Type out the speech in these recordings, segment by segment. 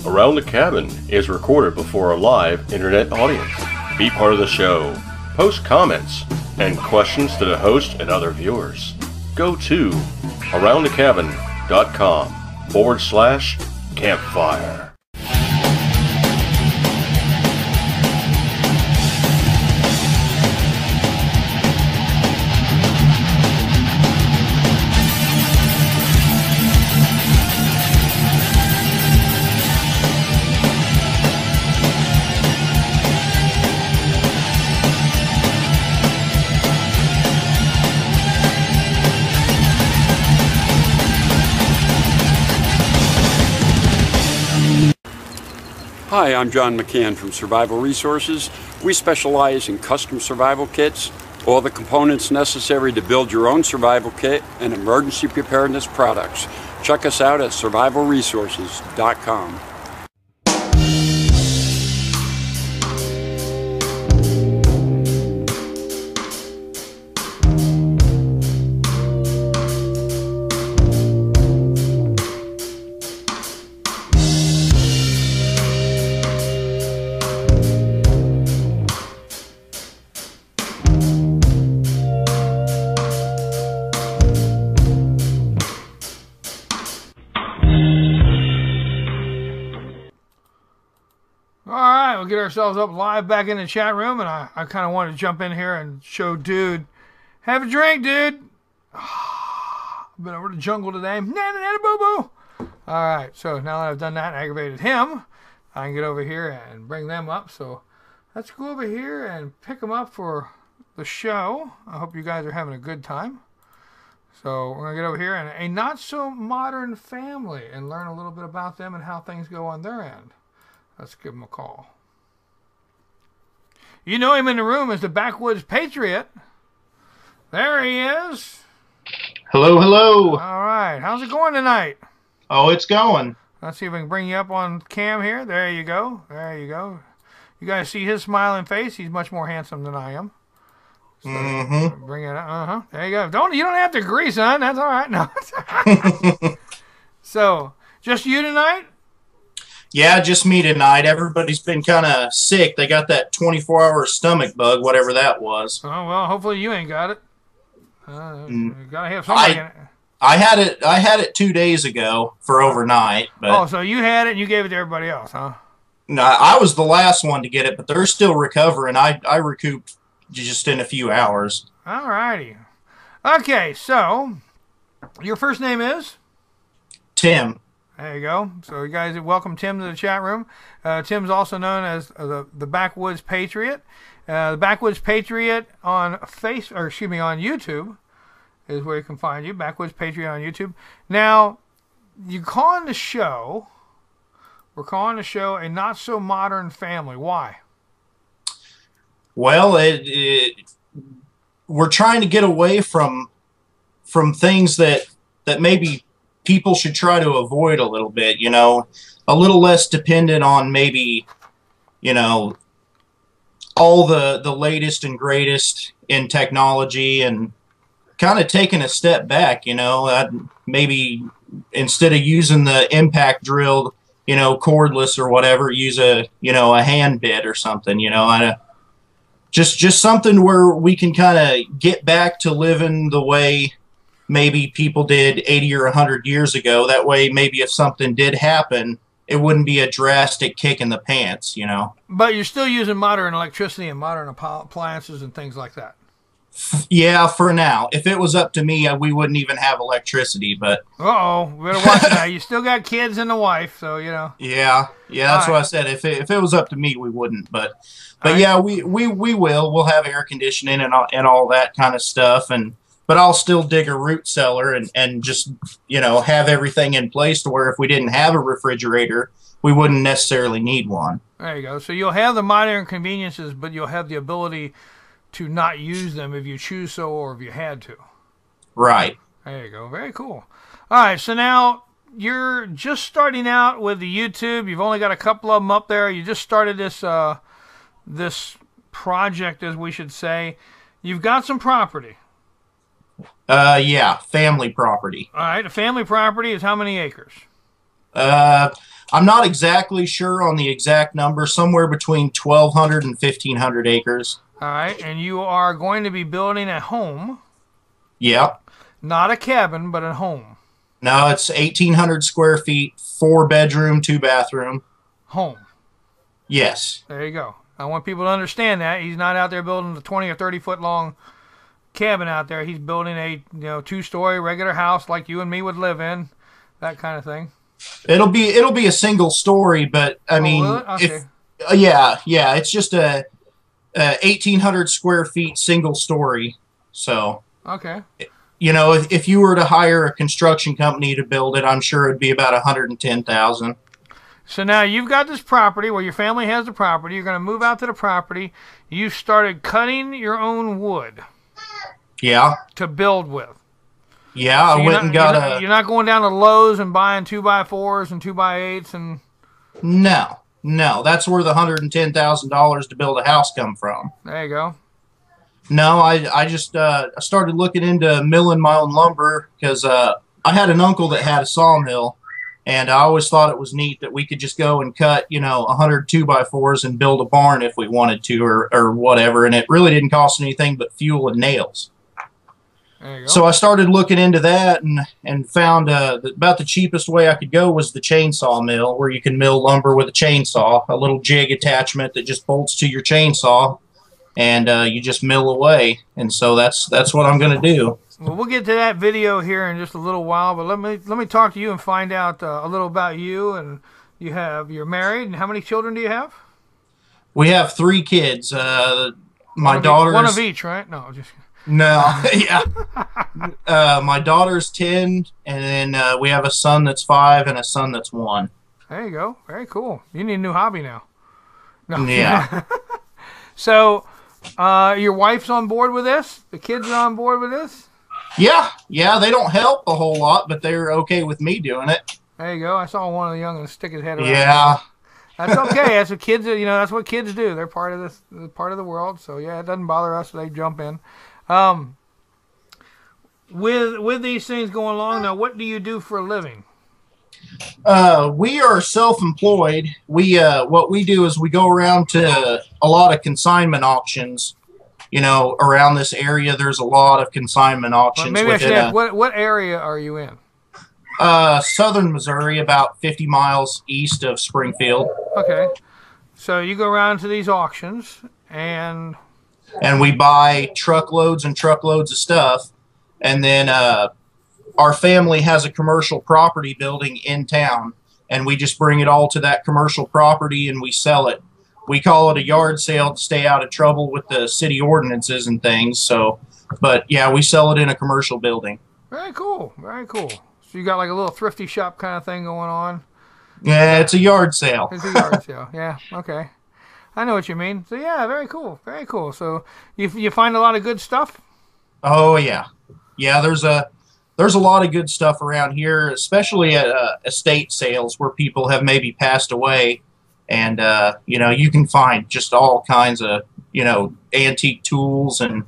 Around the Cabin is recorded before a live internet audience. Be part of the show. Post comments and questions to the host and other viewers. Go to aroundthecabin.com/campfire. Hi, I'm John McCann from Survival Resources. We specialize in custom survival kits, all the components necessary to build your own survival kit, and emergency preparedness products. Check us out at survivalresources.com. Get ourselves up live back in the chat room, and I kind of want to jump in here and show dude, have a drink, dude. Been over the jungle today. Nana boo boo. All right, so now that I've done that and aggravated him, I can get over here and bring them up. So let's go over here and pick them up for the show. I hope you guys are having a good time. So we're gonna get over here and a not so modern family and learn a little bit about them and how things go on their end. Let's give them a call. You know him in the room as the Backwoods Patriot. There he is. Hello, hello. All right. How's it going tonight? Oh, it's going. Let's see if we can bring you up on cam here. There you go. There you go. You guys see his smiling face? He's much more handsome than I am. So bring it up. There you go. You don't have to agree, son. That's all right. No. So, just you tonight? Yeah, just me tonight. Everybody's been kind of sick. They got that 24-hour stomach bug, whatever that was. Oh, well, hopefully you ain't got it. You gotta have somebody in it. I had it 2 days ago for overnight. But oh, so you had it and you gave it to everybody else, huh? No, I was the last one to get it, but they're still recovering. I recouped just in a few hours. All righty. Okay, so your first name is? Tim. There you go. So you guys welcome Tim to the chat room. Tim's also known as the Backwoods Patriot. The Backwoods Patriot on YouTube is where you can find you. Backwoods Patriot on YouTube. Now, we're calling the show a not so modern family. Why? Well, we're trying to get away from things that maybe people should try to avoid a little bit, a little less dependent on maybe, all the latest and greatest in technology, and kind of taking a step back, I'd maybe instead of using the impact drill, cordless or whatever, use a hand bit or something, just something where we can kind of get back to living the way maybe people did 80 or 100 years ago. That way, maybe if something did happen, it wouldn't be a drastic kick in the pants, But you're still using modern electricity and modern appliances and things like that. Yeah, for now. If it was up to me, we wouldn't even have electricity, but... Uh-oh, we better watch it now. You still got kids and a wife, so, Yeah, that's what I said. If it was up to me, we wouldn't, but yeah, we will. We'll have air conditioning and all that kind of stuff, but I'll still dig a root cellar and just, have everything in place to where if we didn't have a refrigerator, we wouldn't necessarily need one. There you go. So you'll have the modern conveniences, but you'll have the ability to not use them if you choose so or if you had to. Right. There you go. Very cool. All right. So now you're just starting out with the YouTube. You've only got a couple of them up there. You just started this project, as we should say. You've got some property. Yeah, family property. All right, a family property is how many acres? I'm not exactly sure on the exact number, somewhere between 1,200 and 1,500 acres. All right, and you are going to be building a home. Yep. Not a cabin, but a home. No, it's 1,800 square feet, 4-bedroom, 2-bathroom. Home. Yes. There you go. I want people to understand that. He's not out there building a 20 or 30 foot long cabin out there. He's building a 2-story regular house like you and me would live in, that kind of thing. It'll be a single story, but I mean, will it? Okay. yeah, it's just a 1,800 square feet single story. So okay, if you were to hire a construction company to build it, I'm sure it'd be about 110,000. So now you've got this property where your family has the property. You're going to move out to the property. You started cutting your own wood. Yeah. To build with. Yeah, so I went and got You're not going down to Lowe's and buying 2x4s and 2x8s and. No. That's where the $110,000 to build a house come from. There you go. No, I just started looking into milling my own lumber because I had an uncle that had a sawmill, and I always thought it was neat that we could just go and cut 100 2x4s and build a barn if we wanted to or whatever, and it really didn't cost anything but fuel and nails. So I started looking into that and found that about the cheapest way I could go was the chainsaw mill, where you can mill lumber with a chainsaw, a little jig attachment that just bolts to your chainsaw, and you just mill away. And so that's what I'm going to do. Well, we'll get to that video here in just a little while, but let me talk to you and find out a little about you. And you're married, and how many children do you have? We have 3 kids. My daughter's one of each, right? No, just. No, yeah. My daughter's 10, and then we have a son that's 5 and a son that's 1. There you go. Very cool. You need a new hobby now. No. Yeah. So, your wife's on board with this? The kids are on board with this? Yeah. They don't help a whole lot, but they're okay with me doing it. There you go. I saw one of the youngins stick his head around. Yeah. That's okay. That's what kids do. That's what kids do. They're part of this, part of the world. So yeah, it doesn't bother us. They jump in. With these things going along now, what do you do for a living? We are self-employed. What we do is we go around to a lot of consignment auctions. Around this area, there's a lot of consignment auctions. Well, maybe I should ask, what area are you in? Southern Missouri, about 50 miles east of Springfield. Okay. So you go around to these auctions and we buy truckloads and truckloads of stuff. And then our family has a commercial property building in town, and we just bring it all to that commercial property and we sell it. We call it a yard sale to stay out of trouble with the city ordinances and things. So, but yeah, we sell it in a commercial building. Very cool. Very cool. So you got like a little thrifty shop kind of thing going on? Yeah, it's a yard sale. It's a yard sale. Yeah, okay. I know what you mean. So yeah, very cool. Very cool. So you find a lot of good stuff? Oh yeah. Yeah, there's a lot of good stuff around here, especially at estate sales where people have maybe passed away, and you can find just all kinds of antique tools and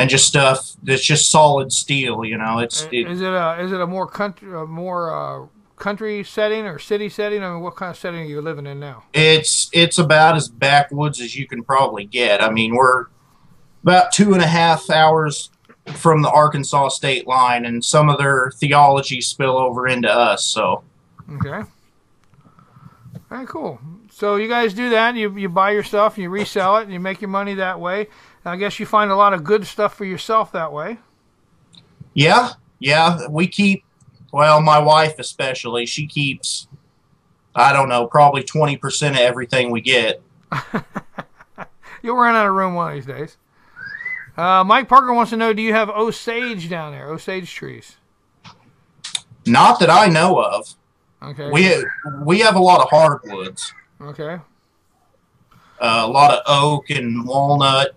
just stuff that's just solid steel. Is it a more country setting or city setting? I mean, what kind of setting are you living in now? It's about as backwoods as you can probably get. I mean, we're about 2.5 hours from the Arkansas state line, and some of their theology spill over into us. So, okay, very cool. So you guys do that. You buy your stuff, and you resell it, and you make your money that way. And I guess you find a lot of good stuff for yourself that way. Yeah. We keep. Well, my wife especially, she keeps. I don't know, probably 20% of everything we get. You'll run out of room one of these days. Mike Parker wants to know, do you have Osage down there? Osage trees? Not that I know of. Okay. We have a lot of hardwoods. Okay. A lot of oak and walnut,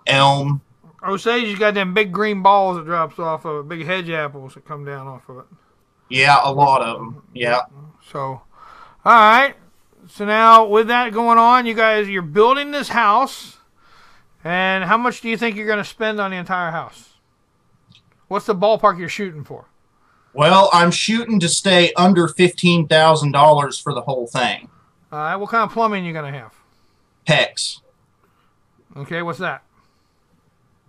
elm. Osage, you got them big green balls that drops off of it, big hedge apples that come down off of it. Yeah, a lot of them. Yeah. So, all right. So now with that going on, you're building this house. And how much do you think you're going to spend on the entire house? What's the ballpark you're shooting for? Well, I'm shooting to stay under $15,000 for the whole thing. All right, what kind of plumbing you going to have? PEX. Okay, what's that?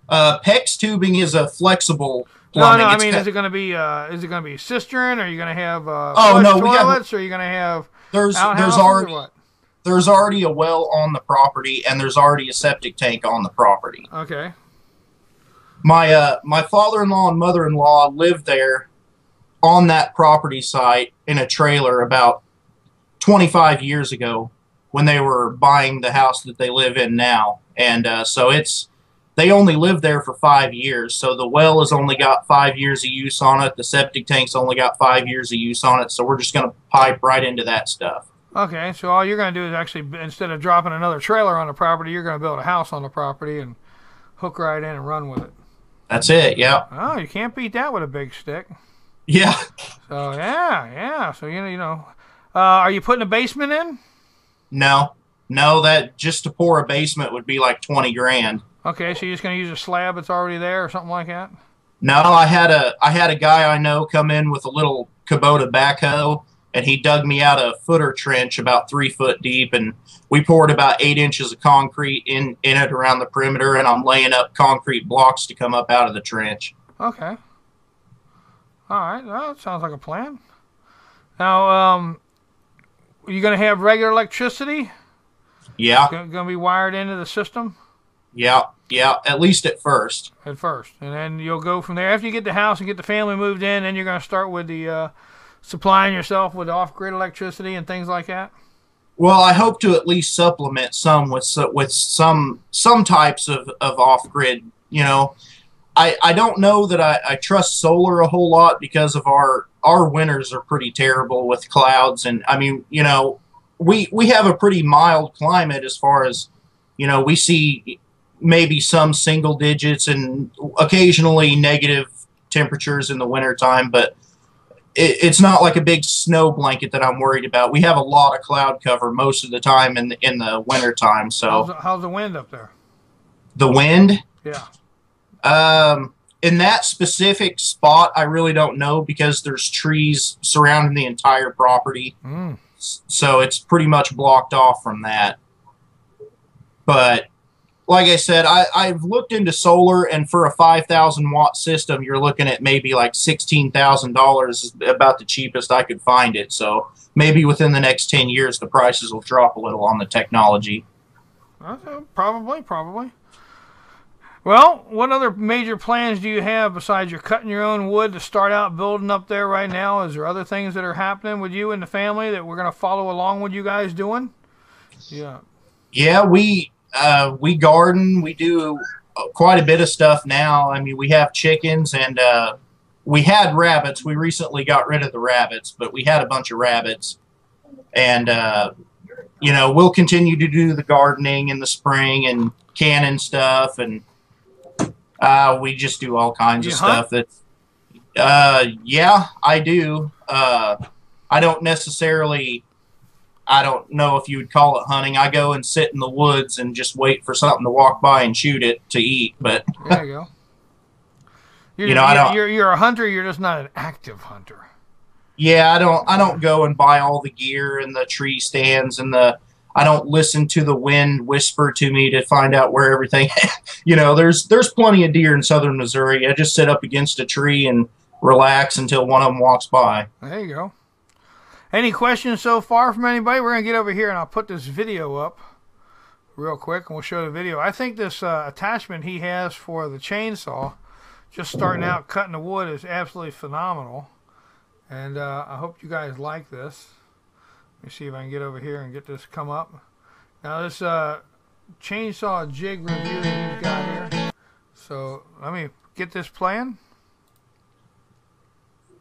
PEX tubing is a flexible No, plumbing. I mean, is it going to be a cistern? Or are you going to have toilets? Or are you going to have there's outhouses or what? There's already a well on the property, and there's already a septic tank on the property. Okay. My father-in-law and mother-in-law lived there on that property site in a trailer about 25 years ago when they were buying the house that they live in now. And so they only lived there for 5 years. So the well has only got 5 years of use on it. The septic tank's only got 5 years of use on it. So we're just going to pipe right into that stuff. Okay, so all you're going to do is actually, instead of dropping another trailer on the property, you're going to build a house on the property and hook right in and run with it. That's it, yeah. Oh, you can't beat that with a big stick. Yeah. So, yeah. So, are you putting a basement in? No, that just to pour a basement would be like 20 grand. Okay, so you're just going to use a slab that's already there or something like that? No, I had a guy I know come in with a little Kubota backhoe, and he dug me out a footer trench about 3 foot deep, and we poured about 8 inches of concrete in it around the perimeter, and I'm laying up concrete blocks to come up out of the trench. Okay. All right, well, that sounds like a plan. Now, are you going to have regular electricity? Yeah. Going to be wired into the system? Yeah, at least at first. At first. And then you'll go from there. After you get the house and get the family moved in, then you're going to start with the supplying yourself with off-grid electricity and things like that? Well, I hope to at least supplement some with some types of off-grid, I don't know that I trust solar a whole lot because of our winters are pretty terrible with clouds. And, I mean, we have a pretty mild climate as far as, we see maybe some single digits and occasionally negative temperatures in the wintertime, but it's not like a big snow blanket that I'm worried about. We have a lot of cloud cover most of the time in the wintertime. So how's the wind up there? The wind? Yeah. In that specific spot, I really don't know because there's trees surrounding the entire property. So it's pretty much blocked off from that. But like I said, I've looked into solar, and for a 5,000 watt system, you're looking at maybe like $16,000 is about the cheapest I could find it. So maybe within the next 10 years, the prices will drop a little on the technology. Probably. Well, what other major plans do you have besides you're cutting your own wood to start out building up there right now? Is there other things that are happening with you and the family that we're going to follow along with you guys doing? Yeah. Yeah, we garden. We do quite a bit of stuff now. I mean, we have chickens, and we had rabbits. We recently got rid of the rabbits, but we had a bunch of rabbits. And, we'll continue to do the gardening in the spring and canning stuff. And we just do all kinds of stuff. Yeah, I do. I don't know if you would call it hunting. I go and sit in the woods and just wait for something to walk by and shoot it to eat. But there you go. You're a hunter. You're just not an active hunter. Yeah, I don't go and buy all the gear and the tree stands and I don't listen to the wind whisper to me to find out where everything. There's plenty of deer in southern Missouri. I just sit up against a tree and relax until one of them walks by. There you go. Any questions so far from anybody? We're going to get over here and I'll put this video up real quick and we'll show the video. I think this attachment he has for the chainsaw, just starting out cutting the wood, is absolutely phenomenal. And I hope you guys like this. Let me see if I can get over here and get this come up. Now this chainsaw jig review that he's got here. So let me get this playing.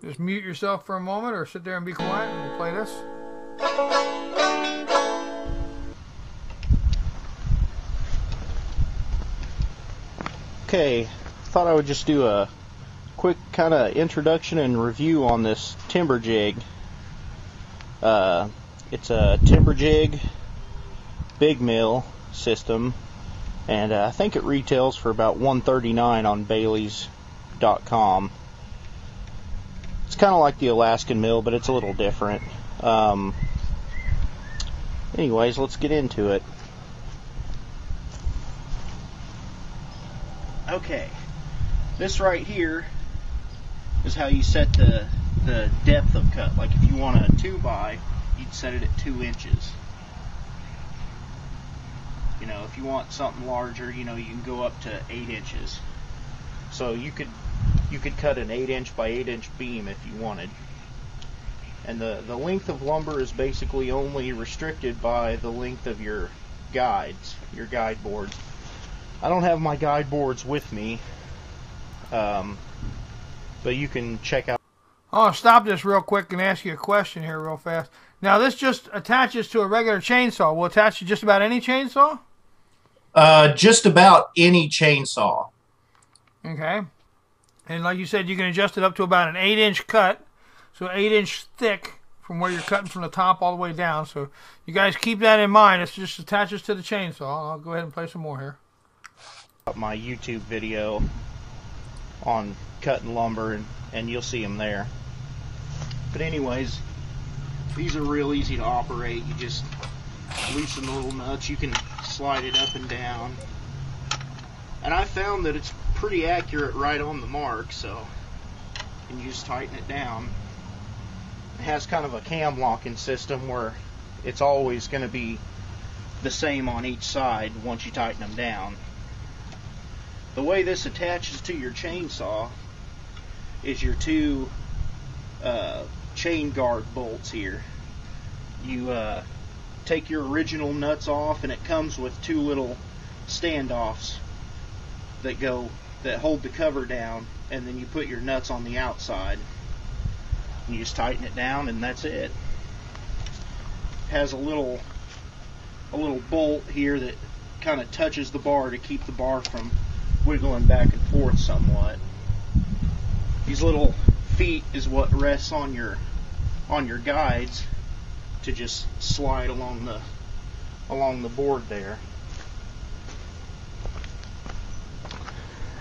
Just mute yourself for a moment or sit there and be quiet and we'll play this. Okay, thought I would just do a quick kind of introduction and review on this timber jig. It's a timber jig big mill system, and I think it retails for about $139 on Baileys.com. It's kind of like the Alaskan mill, but it's a little different. Anyways, let's get into it. Okay, this right here is how you set the depth of cut. Like if you want a 2x, you'd set it at 2 inches. You know, if you want something larger, you know, you can go up to 8 inches. So you could cut an 8-inch by 8-inch beam if you wanted. And the length of lumber is basically only restricted by the length of your guides, your guide boards. I don't have my guide boards with me, but you can check out. I'll stop this real quick and ask you a question here real fast. Now, this just attaches to a regular chainsaw. Will it attach to just about any chainsaw? Just about any chainsaw. Okay. And like you said, you can adjust it up to about an 8-inch cut. So 8-inch thick from where you're cutting from the top all the way down. So you guys keep that in mind. It just attaches to the chainsaw. I'll go ahead and play some more here. My YouTube video on cutting lumber, and you'll see them there. But anyways, these are real easy to operate. You just loosen the little nuts. You can slide it up and down. And I found that it's pretty accurate right on the mark, so you can just tighten it down. It has kind of a cam locking system where it's always going to be the same on each side once you tighten them down. The way this attaches to your chainsaw is your two chain guard bolts here. You take your original nuts off, and it comes with two little standoffs that hold the cover down, and then you put your nuts on the outside. You just tighten it down, and that's it. It has a little bolt here that kind of touches the bar to keep the bar from wiggling back and forth somewhat. These little feet is what rests on your guides to just slide along the board there.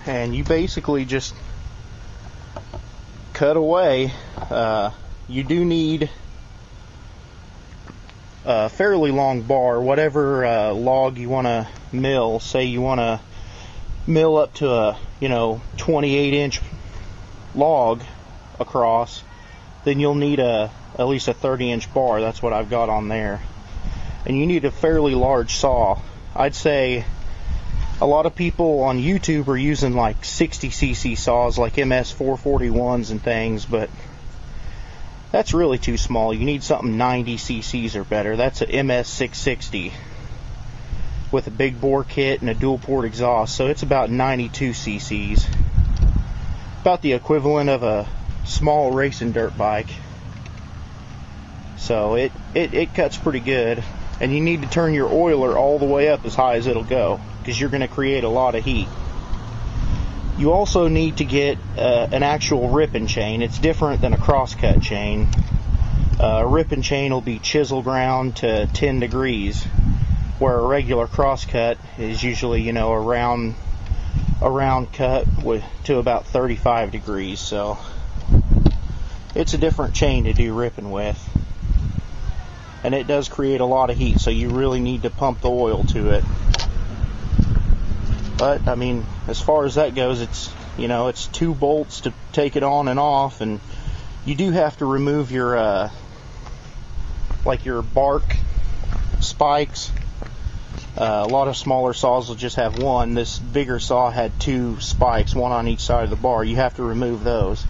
And you basically just cut away. You do need a fairly long bar, whatever log you want to mill. Say you want to mill up to a 28-inch log across, then you'll need at least a 30-inch bar. That's what I've got on there. And you need a fairly large saw. I'd say a lot of people on YouTube are using like 60cc saws, like MS441s and things, but that's really too small. You need something 90cc's or better. That's a MS660 with a big bore kit and a dual port exhaust, so it's about 92cc's. About the equivalent of a small racing dirt bike. So it cuts pretty good. And you need to turn your oiler all the way up as high as it'll go, because you're going to create a lot of heat. You also need to get an actual ripping chain. It's different than a crosscut chain. A ripping chain will be chisel ground to 10 degrees, where a regular crosscut is usually, a round cut to about 35 degrees. So it's a different chain to do ripping with. And it does create a lot of heat, so you really need to pump the oil to it. But I mean, as far as that goes, it's it's 2 bolts to take it on and off, and you do have to remove your your bark spikes. A lot of smaller saws will just have one. This bigger saw had 2 spikes, one on each side of the bar. You have to remove those.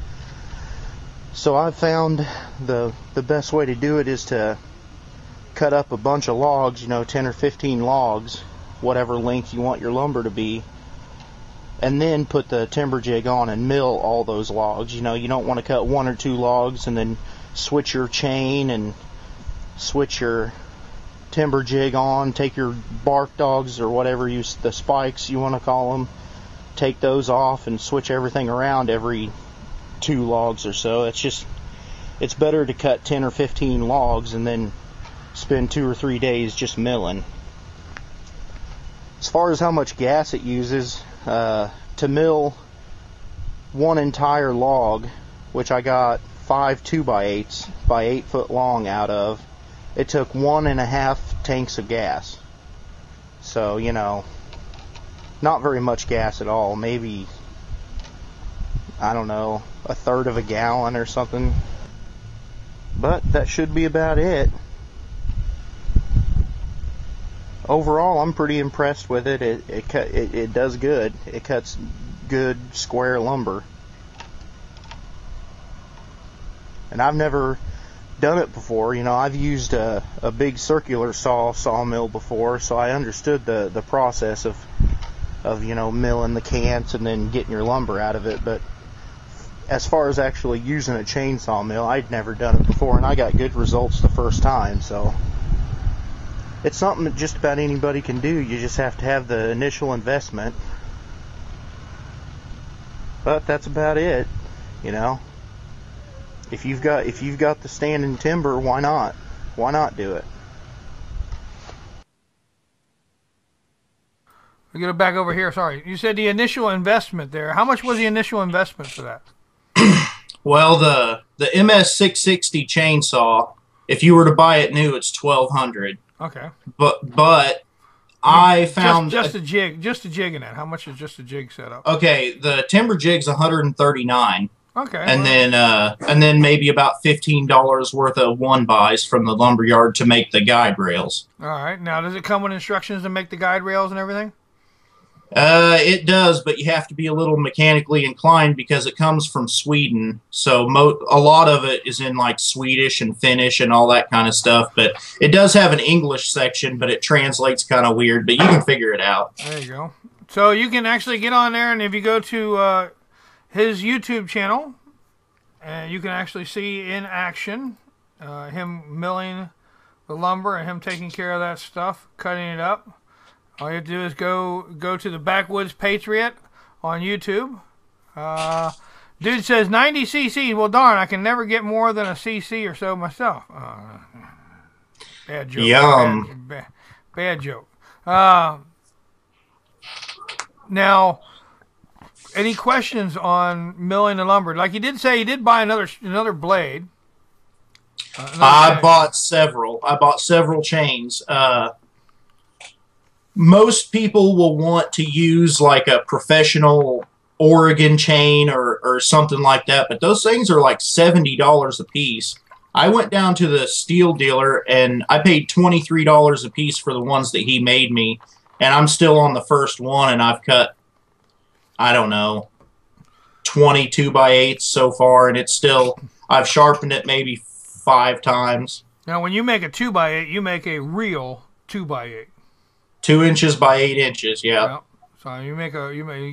So I've found the best way to do it is to cut up a bunch of logs, 10 or 15 logs, whatever length you want your lumber to be, and then put the timber jig on and mill all those logs. You don't want to cut 1 or 2 logs and then switch your chain and switch your timber jig on, take your bark dogs or whatever the spikes you want to call them, take those off and switch everything around every 2 logs or so. It's better to cut 10 or 15 logs and then spend 2 or 3 days just milling. As far as how much gas it uses, to mill one entire log, which I got 5 2x8s by 8 foot long out of, it took 1.5 tanks of gas. So, you know, not very much gas at all. Maybe, I don't know, 1/3 of a gallon or something. But that should be about it. Overall, I'm pretty impressed with it. It does good. It cuts good square lumber. And I've never done it before. You know, I've used a big circular sawmill before, so I understood the process of you know, milling the cants and then getting your lumber out of it. But as far as actually using a chainsaw mill, I'd never done it before, and I got good results the first time. So it's something that just about anybody can do. You just have to have the initial investment. But that's about it, you know. If you've got the standing timber, why not? Why not do it? We get it back over here. Sorry, you said the initial investment there. How much was the initial investment for that? Well, the MS660 chainsaw, if you were to buy it new, it's $1,200. Okay. But I found just a jig in that. How much is just a jig setup? Okay, the timber jig's $139. Okay. And then maybe about $15 worth of one buys from the lumber yard to make the guide rails. All right. Now, does it come with instructions to make the guide rails and everything? It does, but you have to be a little mechanically inclined because it comes from Sweden. So a lot of it is in like Swedish and Finnish and all that kind of stuff. But it does have an English section, but it translates kind of weird. But you can figure it out. There you go. So you can actually get on there, and if you go to his YouTube channel, you can actually see in action him milling the lumber and him taking care of that stuff, cutting it up. All you have to do is go to the Backwoods Patriot on YouTube. Dude says 90 cc. Well, darn, I can never get more than a cc or so myself. Bad joke. Yum. Bad joke. Now, any questions on milling the lumber? Like he did say, he did buy another blade. I bought several. I bought several chains. Most people will want to use like a professional Oregon chain or something like that, but those things are like $70 a piece. I went down to the steel dealer and I paid $23 a piece for the ones that he made me, and I'm still on the first one, and I've cut, I don't know, 20 2x8s so far, and it's still, I've sharpened it maybe 5 times. Now, when you make a 2x8, you make a real 2x8. 2 inches by 8 inches, yeah. Yep. So you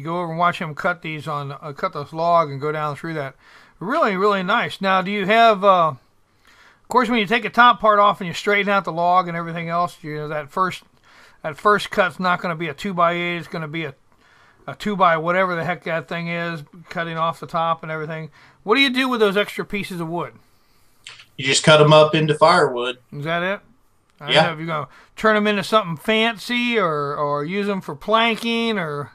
go over and watch him cut these on cut this log and go down through that. Really, really nice. Now, do you have? Of course, when you take the top part off and you straighten out the log and everything else, you know that first cut's not going to be a 2x8. It's going to be a 2x whatever the heck that thing is, cutting off the top and everything. What do you do with those extra pieces of wood? You just cut them up into firewood. Is that it? I don't Yeah. know if you're going to turn them into something fancy or use them for planking or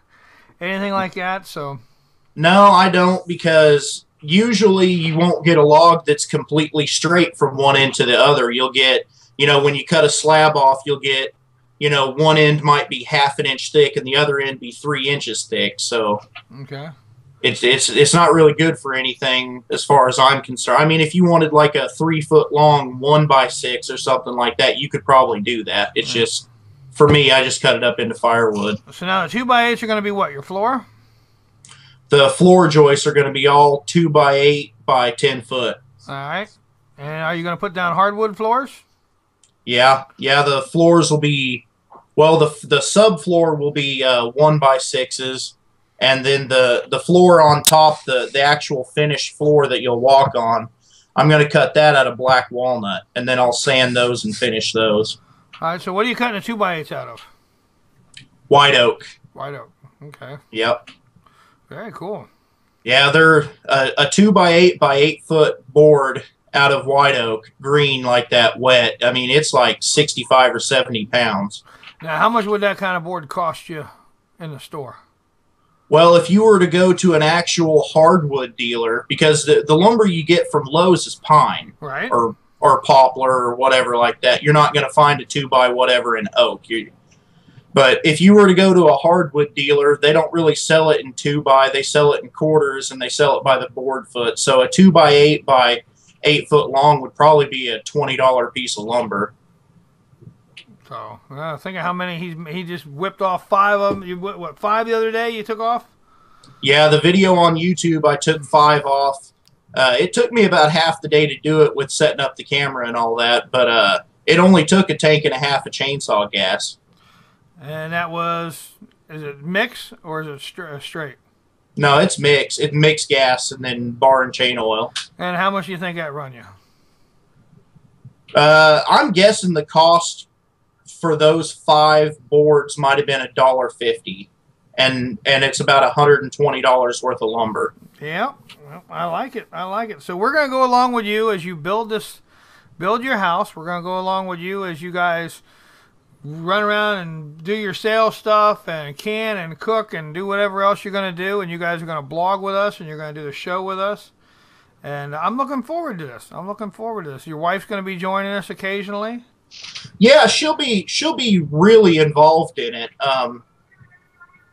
anything like that. So No, I don't, because usually you won't get a log that's completely straight from one end to the other. You'll get, you know, when you cut a slab off, you'll get, you know, one end might be 1/2 inch thick and the other end be 3 inches thick. So okay. it's not really good for anything as far as I'm concerned. I mean, if you wanted like a 3 foot long 1x6 or something like that, you could probably do that. It's just, for me, I just cut it up into firewood. So now the 2x8s are going to be what, your floor? The floor joists are going to be all 2x8 by 10 foot. All right. And are you going to put down hardwood floors? Yeah. The floors will be, well, the subfloor will be 1x6s. And then the floor on top, the actual finished floor that you'll walk on, I'm going to cut that out of black walnut, and then I'll sand those and finish those. All right, so what are you cutting the 2x8s out of? White oak. White oak. Okay. Yep. Very cool. Yeah, they're a 2x8 by 8 foot board out of white oak, green like that, wet. I mean, it's like 65 or 70 pounds. Now, how much would that kind of board cost you in the store? Well, if you were to go to an actual hardwood dealer, because the lumber you get from Lowe's is pine, Right. or poplar or whatever like that. You're not going to find a 2x whatever in oak. But if you were to go to a hardwood dealer, they don't really sell it in 2x. They sell it in quarters, and they sell it by the board foot. So a 2x8 by 8 foot long would probably be a $20 piece of lumber. So think of how many he just whipped off 5 of them. You what 5 the other day? You took off? Yeah, the video on YouTube, I took 5 off. It took me about half the day to do it with setting up the camera and all that, but it only took a tank and a half of chainsaw gas. And that was, is it mix or is it straight? No, it's mixed. It's mixed gas and then bar and chain oil. And how much do you think that run you? I'm guessing the cost for those 5 boards might have been $1.50, and it's about $120 worth of lumber. Yeah, well, I like it. I like it. So we're gonna go along with you as you build your house. We're gonna go along with you as you guys run around and do your sales stuff and can and cook and do whatever else you're gonna do. And you guys are gonna blog with us and you're gonna do the show with us. And I'm looking forward to this. I'm looking forward to this. Your wife's gonna be joining us occasionally. Yeah, she'll be really involved in it.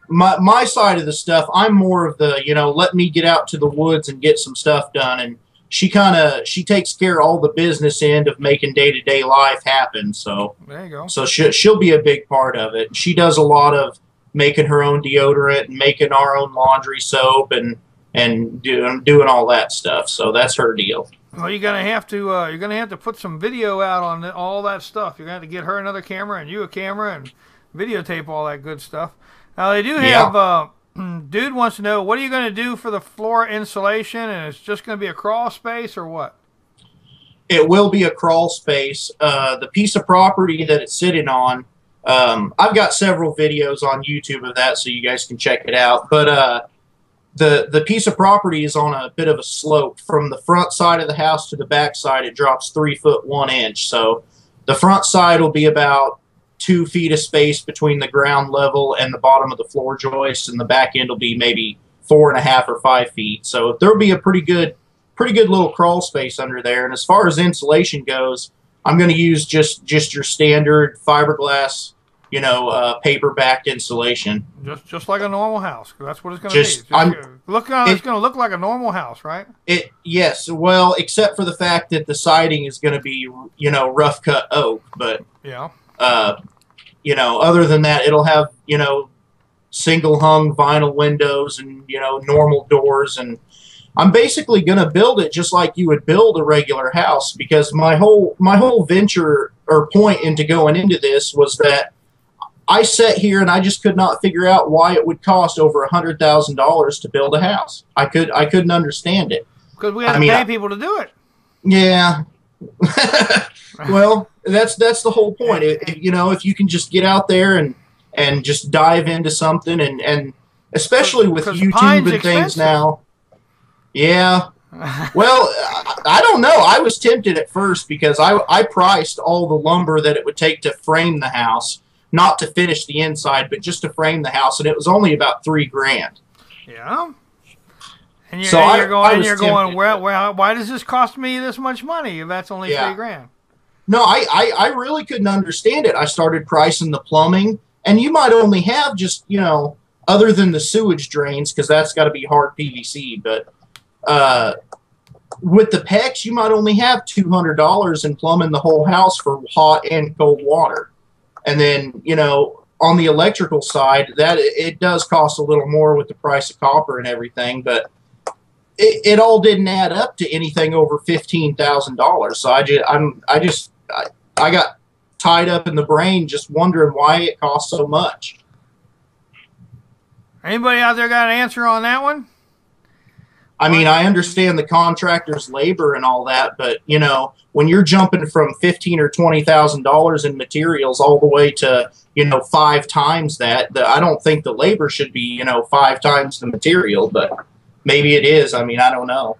My side of the stuff, I'm more of the, let me get out to the woods and get some stuff done, and she takes care of all the business end of making day-to-day life happen. So there you go. So she'll be a big part of it. She does a lot of making her own deodorant and making our own laundry soap and doing all that stuff. So that's her deal. Well, you're gonna have to put some video out on all that stuff. You're gonna have to get her another camera and you a camera and videotape all that good stuff. Now they do have. Dude wants to know, what are you going to do for the floor insulation, and it's just going to be a crawl space or what? It will be a crawl space. The piece of property that it's sitting on, I've got several videos on YouTube of that, so you guys can check it out. But the piece of property is on a bit of a slope. From the front side of the house to the back side, it drops 3 foot 1 inch. So the front side will be about 2 feet of space between the ground level and the bottom of the floor joist, and the back end will be maybe 4.5 or 5 feet. So there'll be a pretty good little crawl space under there. And as far as insulation goes, I'm going to use just your standard fiberglass, paper-backed insulation. Just like a normal house. That's what it's going to be. It's going to look like a normal house, right? Yes. Well, except for the fact that the siding is going to be, rough cut oak, but yeah. Other than that, it'll have, single hung vinyl windows and, normal doors. And I'm basically going to build it just like you would build a regular house, because my whole venture or point into going into this was that I sat here and I just could not figure out why it would cost over $100,000 to build a house. I couldn't understand it. Because we had to pay people to do it. Yeah. Well, that's the whole point. If you can just get out there and just dive into something, and especially with YouTube and things now. Yeah. Well, I don't know. I was tempted at first because I priced all the lumber that it would take to frame the house, not to finish the inside, but just to frame the house, and it was only about $3,000. Yeah. And you're going, why does this cost me this much money if that's only $3,000? No, I really couldn't understand it. I started pricing the plumbing, and you might only have just, other than the sewage drains, because that's got to be hard PVC, but with the PEX, you might only have $200 in plumbing the whole house for hot and cold water. And then, on the electrical side, that it does cost a little more with the price of copper and everything, but it all didn't add up to anything over $15,000. So I got tied up in the brain just wondering why it costs so much. Anybody out there got an answer on that one? I mean, I understand the contractor's labor and all that, but when you're jumping from $15,000 or $20,000 in materials all the way to 5 times that, I don't think the labor should be 5 times the material, but maybe it is. I mean, I don't know.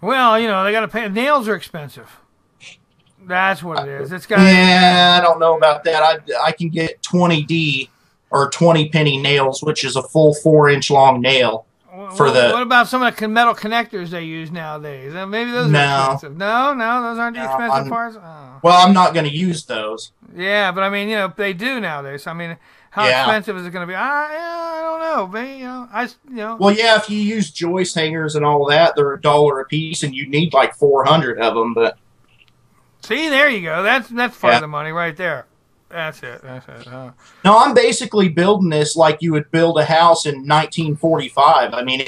Well, they got to pay. Nails are expensive. That's what it is. I don't know about that. I can get 20D or 20 penny nails, which is a full 4-inch long nail. What about some of the metal connectors they use nowadays? Maybe those are expensive. No, those aren't the expensive parts. Oh. Well, I'm not going to use those. Yeah, but I mean, they do nowadays. I mean, how expensive is it going to be? I don't know. But, Well, yeah, if you use joist hangers and all that, they're $1 a piece, and you need like 400 of them. But see, there you go. That's part of the money right there. That's it. No, I'm basically building this like you would build a house in 1945. I mean,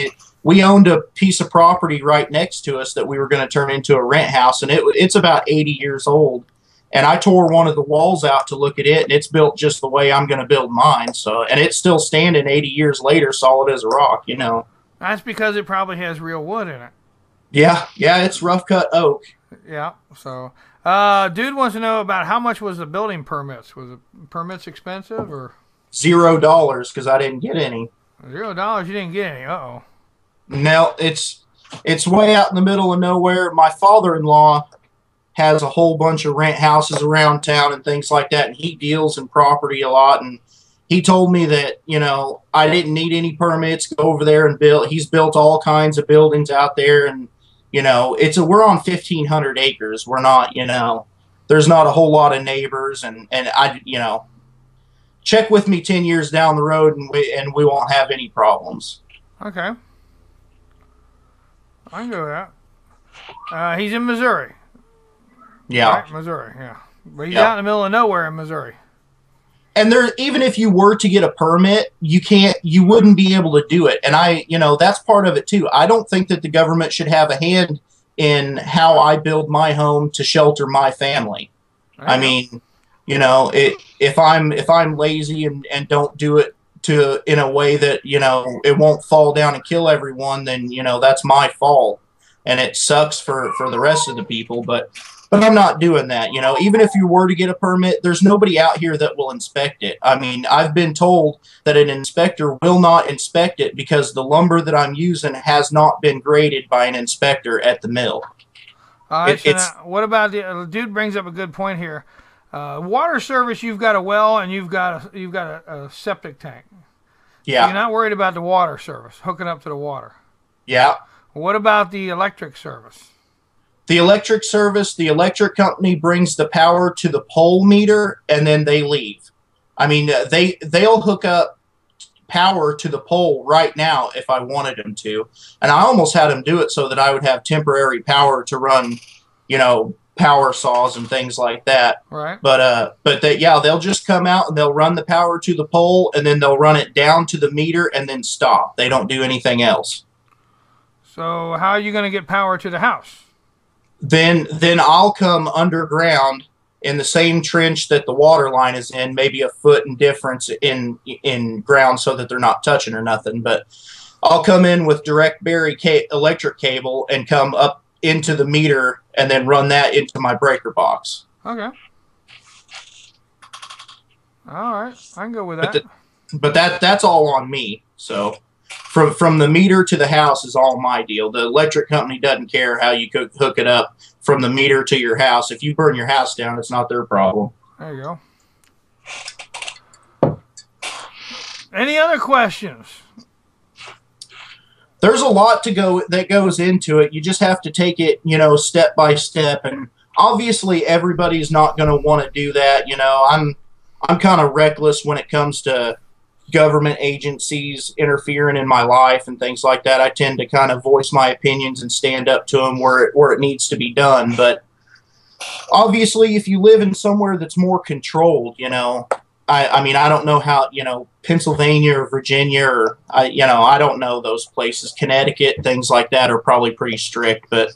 we owned a piece of property right next to us that we were going to turn into a rent house, and it's about 80 years old. And I tore one of the walls out to look at it, and it's built just the way I'm going to build mine. So, and it's still standing 80 years later, solid as a rock. That's because it probably has real wood in it. Yeah, it's rough cut oak. Yeah. So. Dude wants to know about how much was the building permits. Was the permits expensive or? $0 because I didn't get any. $0, you didn't get any. Uh-oh. No, it's way out in the middle of nowhere. My father-in-law has a whole bunch of rent houses around town and things like that, and he deals in property a lot. And he told me that I didn't need any permits. Go over there and build. He's built all kinds of buildings out there, and we're on 1,500 acres. We're not, there's not a whole lot of neighbors, and I, check with me 10 years down the road, and we won't have any problems. Okay, I can go with that. He's in Missouri. Yeah, right? Missouri. Yeah, but he's out in the middle of nowhere in Missouri. And even if you were to get a permit, you wouldn't be able to do it. And that's part of it too. I don't think that the government should have a hand in how I build my home to shelter my family. I mean, if I'm lazy and don't do it in a way that, it won't fall down and kill everyone, then, that's my fault. And it sucks for the rest of the people, but I'm not doing that. Even if you were to get a permit, there's nobody out here that will inspect it. I mean, I've been told that an inspector will not inspect it because the lumber that I'm using has not been graded by an inspector at the mill. All right, what about the dude brings up a good point here. Water service, you've got a well and you've got a septic tank. Yeah. So you're not worried about the water service, hooking up to the water. Yeah. What about the electric service? The electric service, the electric company brings the power to the pole meter, and then they leave. I mean, they'll hook up power to the pole right now if I wanted them to. And I almost had them do it so that I would have temporary power to run, power saws and things like that. Right. But they'll just come out and they'll run the power to the pole, and then they'll run it down to the meter and then stop. They don't do anything else. So how are you going to get power to the house? Then I'll come underground in the same trench that the water line is in, maybe a foot in difference in ground so that they're not touching or nothing. But I'll come in with direct bury electric cable and come up into the meter and then run that into my breaker box. Okay. All right, I can go with that. But that's all on me. So from the meter to the house is all my deal. The electric company doesn't care how you hook it up from the meter to your house. If you burn your house down, it's not their problem. There you go. Any other questions? There's a lot that goes into it. You just have to take it, step by step. And obviously everybody's not going to want to do that. I'm kind of reckless when it comes to government agencies interfering in my life and things like that. I tend to kind of voice my opinions and stand up to them where it needs to be done. But obviously, if you live in somewhere that's more controlled, I mean, I don't know how, Pennsylvania or Virginia or, I don't know those places. Connecticut, things like that are probably pretty strict. But,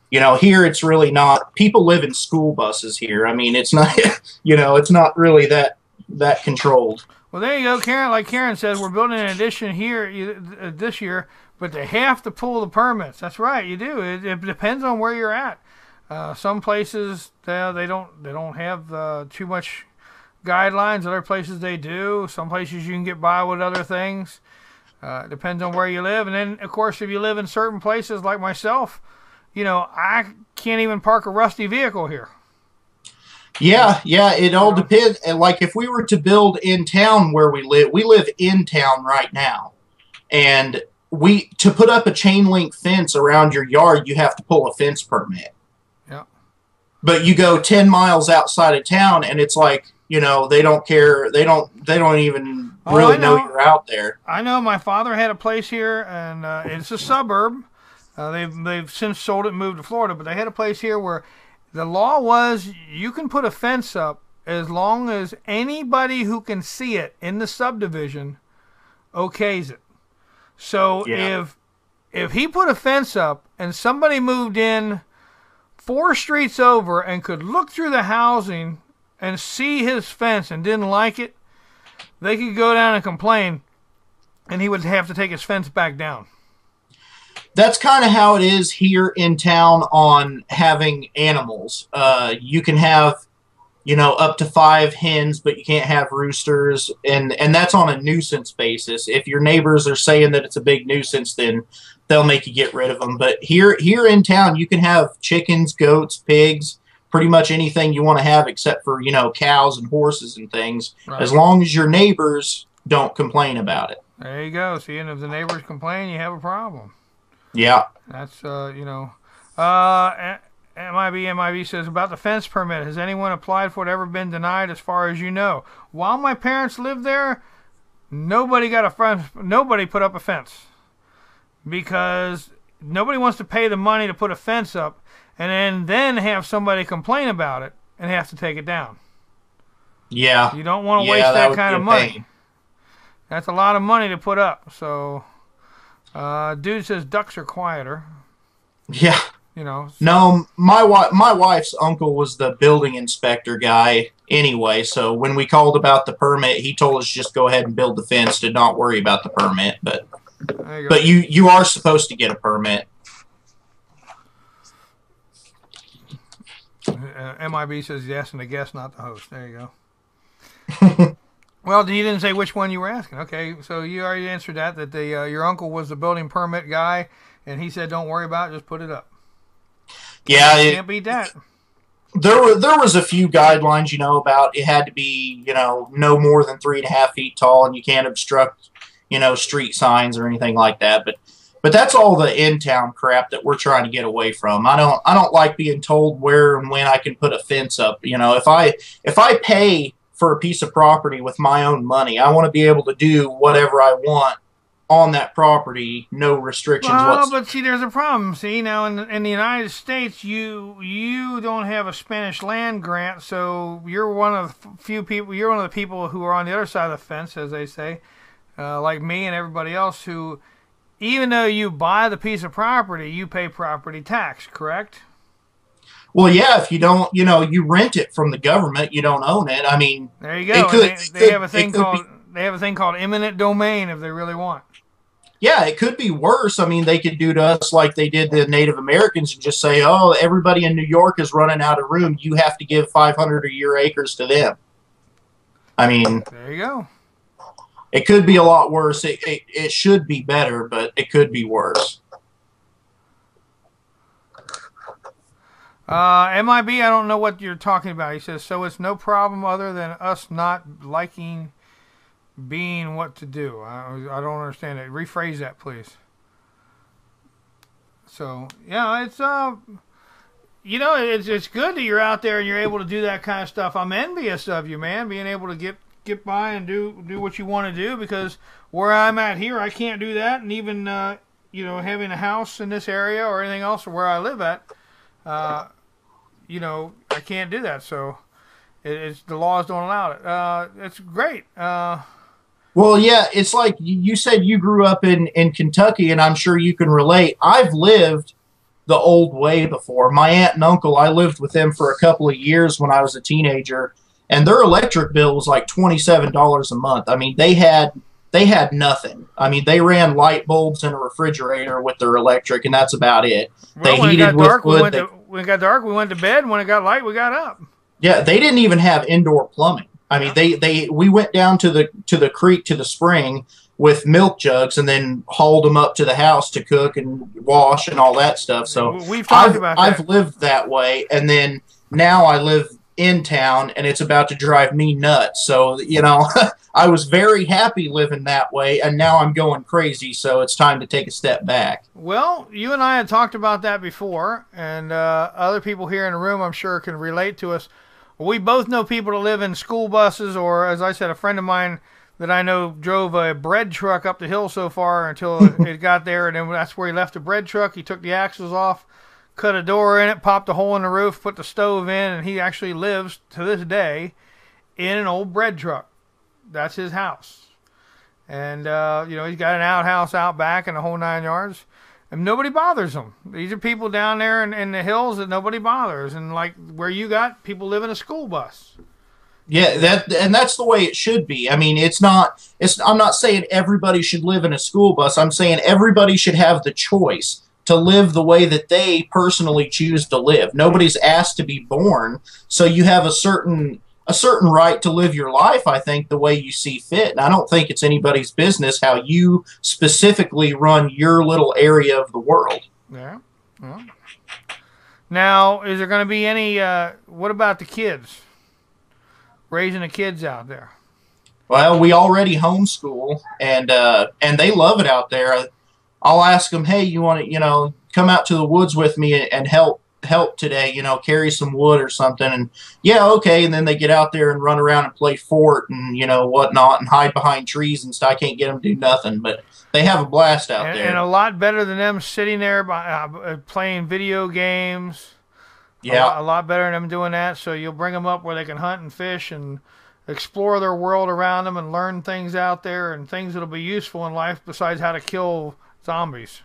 here it's really not. People live in school buses here. I mean, it's not, it's not really that controlled. Well, there you go, Karen. Like Karen says, we're building an addition here this year, but they have to pull the permits. That's right, you do. It depends on where you're at. Some places they don't have too much guidelines. Other places they do. Some places you can get by with other things. It depends on where you live. And then, of course, if you live in certain places like myself, I can't even park a rusty vehicle here. Yeah, yeah, it all depends. Like if we were to build in town where we live in town right now, and to put up a chain link fence around your yard, you have to pull a fence permit. Yeah. But you go 10 miles outside of town, and it's like, they don't care. They don't even really know you're out there. I know my father had a place here, and it's a suburb. They've since sold it and moved to Florida, but they had a place here where the law was you can put a fence up as long as anybody who can see it in the subdivision okays it. So if he put a fence up and somebody moved in 4 streets over and could look through the housing and see his fence and didn't like it, they could go down and complain, and he would have to take his fence back down. That's kind of how it is here in town on having animals. You can have, up to 5 hens, but you can't have roosters, and that's on a nuisance basis. If your neighbors are saying that it's a big nuisance, then they'll make you get rid of them. But here in town, you can have chickens, goats, pigs, pretty much anything you want to have except for, cows and horses and things, right, as long as your neighbors don't complain about it. There you go. See, and if the neighbors complain, you have a problem. Yeah. That's, MIB says, about the fence permit, has anyone applied for it, ever been denied as far as you know? While my parents lived there, nobody put up a fence because nobody wants to pay the money to put a fence up and then have somebody complain about it and have to take it down. Yeah. You don't want to waste that kind of money. That's a lot of money to put up. So, dude says ducks are quieter. Yeah. So. No, my wife's uncle was the building inspector guy anyway, so when we called about the permit, he told us just go ahead and build the fence, to not worry about the permit, but you are supposed to get a permit. MIB says yes, and the guest, not the host. There you go. Well, you didn't say which one you were asking. Okay, so you already answered that your uncle was the building permit guy, and he said don't worry about it, just put it up. Yeah, you can't beat that. There was a few guidelines, about it had to be, no more than 3.5 feet tall, and you can't obstruct, street signs or anything like that. But that's all the in-town crap that we're trying to get away from. I don't like being told where and when I can put a fence up. If I pay for a piece of property with my own money, I want to be able to do whatever I want on that property, no restrictions whatsoever. But see, there's a problem. See, now in the United States, you don't have a Spanish land grant, so you're one of the few people. You're one of the people who are on the other side of the fence, as they say, like me and everybody else. Who, even though you buy the piece of property, you pay property tax. Correct? Well, yeah. If you don't, you rent it from the government. You don't own it. I mean, there you go. They have a thing called eminent domain if they really want. Yeah, it could be worse. I mean, they could do to us like they did the Native Americans and just say, oh, everybody in New York is running out of room. You have to give 500 a year acres to them. I mean, there you go. It could be a lot worse. It should be better, but it could be worse. MIB, I don't know what you're talking about. He says, so it's no problem other than us not liking being what to do. I don't understand it. Rephrase that, please. So, yeah, it's it's good that you're out there and you're able to do that kind of stuff. I'm envious of you, man, being able to get by and do what you want to do, because where I'm at here, I can't do that. And even having a house in this area or anything else, or where I live at, I can't do that. So it's the laws don't allow it. It's great. Well, yeah, it's like you said you grew up in Kentucky, and I'm sure you can relate. I've lived the old way before. My aunt and uncle, I lived with them for a couple of years when I was a teenager, and their electric bill was like $27 a month. I mean, they had nothing. I mean, they ran light bulbs and a refrigerator with their electric, and that's about it. Well, when it got dark, we went to bed. When it got light, we got up. Yeah, they didn't even have indoor plumbing. I mean, we went down to the creek, to the spring, with milk jugs, and then hauled them up to the house to cook and wash and all that stuff. So we've talked about that. I've lived that way, and then now I live in town, and it's about to drive me nuts. So, you know, I was very happy living that way, and now I'm going crazy, so it's time to take a step back. Well, you and I had talked about that before, and other people here in the room, I'm sure, can relate to us. We both know people that live in school buses, or, as I said, a friend of mine that I know drove a bread truck up the hill so far until it got there, and then that's where he left the bread truck. He took the axles off, cut a door in it, popped a hole in the roof, put the stove in, and he actually lives to this day in an old bread truck. That's his house. And, you know, he's got an outhouse out back and the whole 9 yards. And nobody bothers them. These are people down there in the hills that nobody bothers. And like where you got, people live in a school bus. Yeah, that's the way it should be. I mean, I'm not saying everybody should live in a school bus. I'm saying everybody should have the choice to live the way that they personally choose to live. Nobody's asked to be born, so you have a certain right to live your life, I think, the way you see fit. And I don't think it's anybody's business how you specifically run your little area of the world. Yeah. Well. Now, is there going to be any, what about the kids? Raising the kids out there? Well, we already homeschool, and they love it out there. I'll ask them, hey, you want to, you know, come out to the woods with me and help today, you know, carry some wood or something. And yeah, okay. And then they get out there and run around and play fort and, you know, whatnot, and hide behind trees and stuff. I can't get them to do nothing, but they have a blast out there. And a lot better than them sitting there playing video games. Yeah. A lot better than them doing that. So you'll bring them up where they can hunt and fish and explore their world around them and learn things out there and things that'll be useful in life besides how to kill zombies.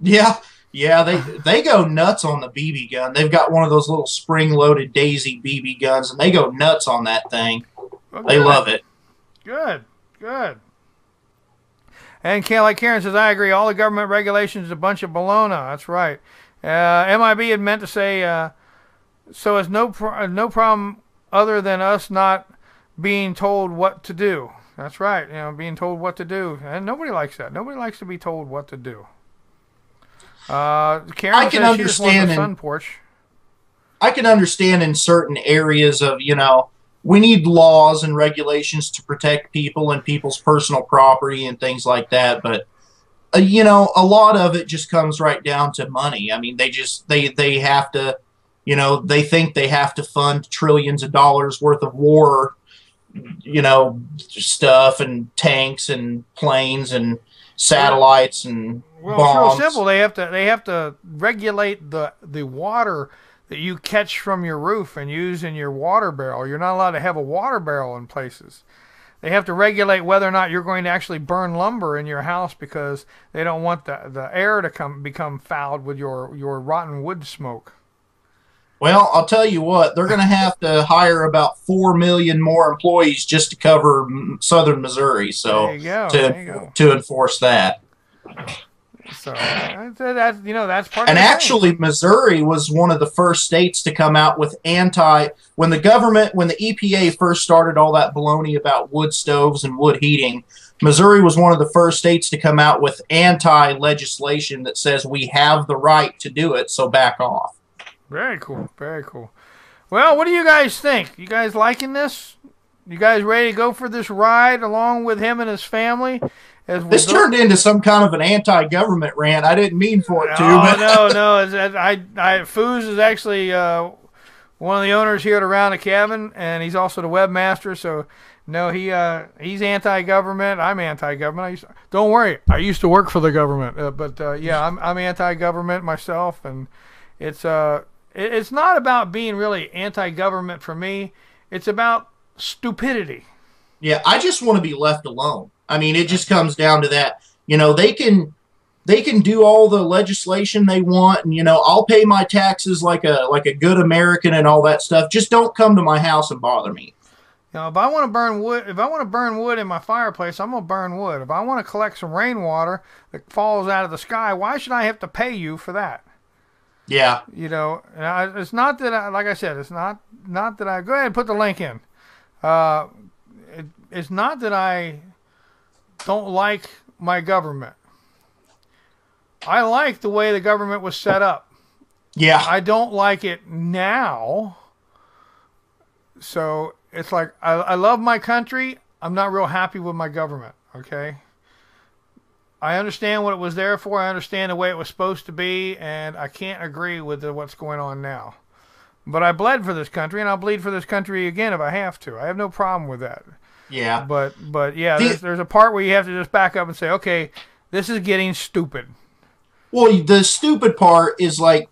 Yeah. Yeah, they go nuts on the BB gun. They've got one of those little spring-loaded Daisy BB guns, and they go nuts on that thing. Well, they love it. Good. And like Karen says, I agree. All the government regulations is a bunch of baloney. That's right. MIB had meant to say, so it's no problem other than us not being told what to do. That's right. You know, being told what to do. And nobody likes that. Nobody likes to be told what to do. Karen I can understand sun porch. I can understand in certain areas of, you know, we need laws and regulations to protect people and people's personal property and things like that. But, you know, a lot of it just comes right down to money. I mean, they have to, you know, they think they have to fund trillions of dollars worth of war, you know, stuff and tanks and planes and satellites and well, bombs. it's real simple. They have to regulate the water that you catch from your roof and use in your water barrel. You're not allowed to have a water barrel in places. They have to regulate whether or not you're going to actually burn lumber in your house because they don't want the air to become fouled with your rotten wood smoke. Well, I'll tell you what, they're going to have to hire about 4 million more employees just to cover southern Missouri. So there you go. To enforce that. So that's, you know, that's part and of the actually thing. Missouri was one of the first states to come out with when the EPA first started all that baloney about wood stoves and wood heating, Missouri was one of the first states to come out with legislation that says we have the right to do it, so back off. Very cool. Very cool. Well, what do you guys think? You guys liking this? You guys ready to go for this ride along with him and his family? This turned into some kind of an anti-government rant. I didn't mean for it to. Oh, no. Foos is actually one of the owners here at Around the Cabin, and he's also the webmaster. So, no, he's anti-government. I'm anti-government. Don't worry, I used to work for the government. But yeah, I'm anti-government myself, and it's not about being really anti-government for me. It's about stupidity. Yeah, I just want to be left alone. I mean, it just comes down to that. You know, they can do all the legislation they want, and, you know, I'll pay my taxes like a good American and all that stuff. Just don't come to my house and bother me. You know, if I want to burn wood in my fireplace, I'm gonna burn wood. If I want to collect some rainwater that falls out of the sky, why should I have to pay you for that? Yeah. You know, it's not that like I said, it's not that I go ahead and put the link in. It's not that I don't like my government. I like the way the government was set up. Yeah. I don't like it now. So it's like I love my country. I'm not real happy with my government. Okay. I understand what it was there for. I understand the way it was supposed to be, and I can't agree with what's going on now. But I bled for this country, and I'll bleed for this country again if I have to. I have no problem with that. Yeah. But yeah, there's a part where you have to just back up and say, okay, this is getting stupid. Well, the stupid part is like,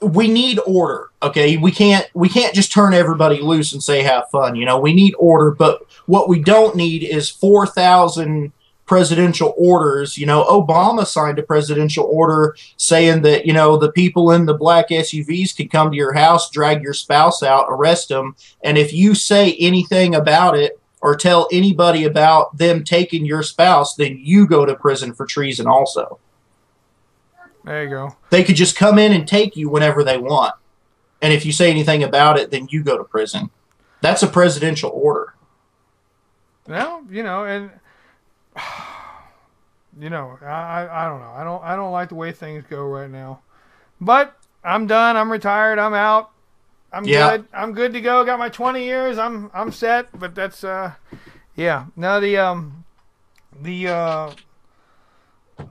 we need order, okay? We can't just turn everybody loose and say have fun. We need order, but what we don't need is 4,000 presidential orders. Obama signed a presidential order saying that, the people in the black SUVs can come to your house, drag your spouse out, arrest them, and if you say anything about it or tell anybody about them taking your spouse, then you go to prison for treason also. There you go. They could just come in and take you whenever they want. And if you say anything about it, then you go to prison. That's a presidential order. Well, and I don't know. I don't like the way things go right now. But I'm done. I'm retired. I'm out. I'm good. I'm good to go. Got my 20 years. I'm set. But that's yeah. Now the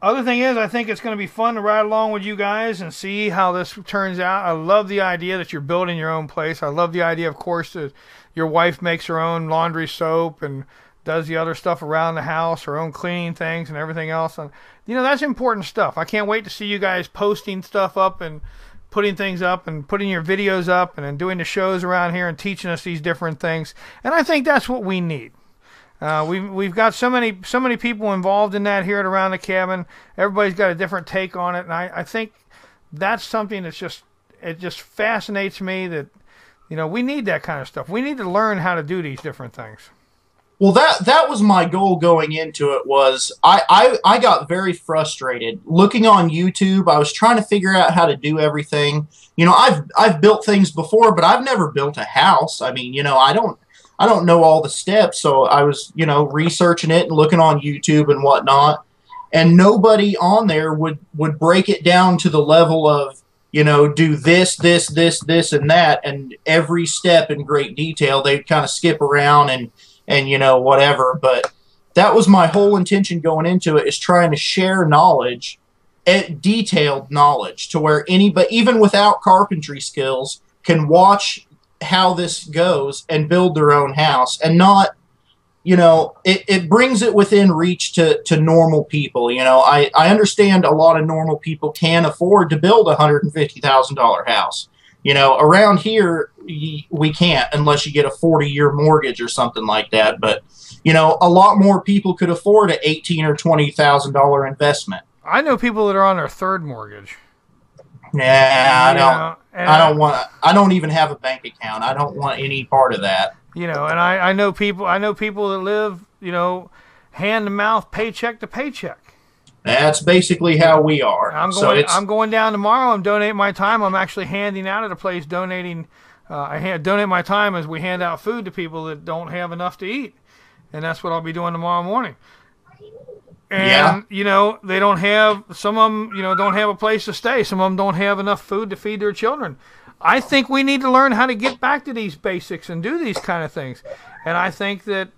other thing is, I think it's going to be fun to ride along with you guys and see how this turns out. I love the idea that you're building your own place. I love the idea, of course, that your wife makes her own laundry soap and does the other stuff around the house, her own cleaning things and everything else. And, that's important stuff. I can't wait to see you guys posting stuff up and putting things up and putting your videos up and then doing the shows around here and teaching us these different things. And I think that's what we need. We've got so many people involved in that here at Around the Cabin. Everybody's got a different take on it, and I think that's something that's just fascinates me that we need that kind of stuff. We need to learn how to do these different things. Well, that was my goal going into it. Was I got very frustrated looking on YouTube. I was trying to figure out how to do everything. I've built things before, but I've never built a house. I mean, I don't know all the steps, so I was, researching it and looking on YouTube and whatnot, and nobody on there would break it down to the level of, do this, and that, and every step in great detail. They'd kind of skip around and whatever, but that was my whole intention going into it, is trying to share knowledge, detailed knowledge, to where anybody, even without carpentry skills, can watch how this goes and build their own house, and not, it brings it within reach to normal people. I understand a lot of normal people can't afford to build a $150,000 house. Around here we can't, unless you get a 40-year mortgage or something like that. But a lot more people could afford an $18,000 or $20,000 investment. I know people that are on their third mortgage. Yeah, I don't even have a bank account. I don't want any part of that. And I know people that live, hand to mouth, paycheck to paycheck. That's basically how we are. I'm going down tomorrow. I'm donating my time. I'm actually handing out at a place, donating. I donate my time as we hand out food to people that don't have enough to eat, and that's what I'll be doing tomorrow morning. And, they don't have, some of them, don't have a place to stay. Some of them don't have enough food to feed their children. I think we need to learn how to get back to these basics and do these kind of things. And I think that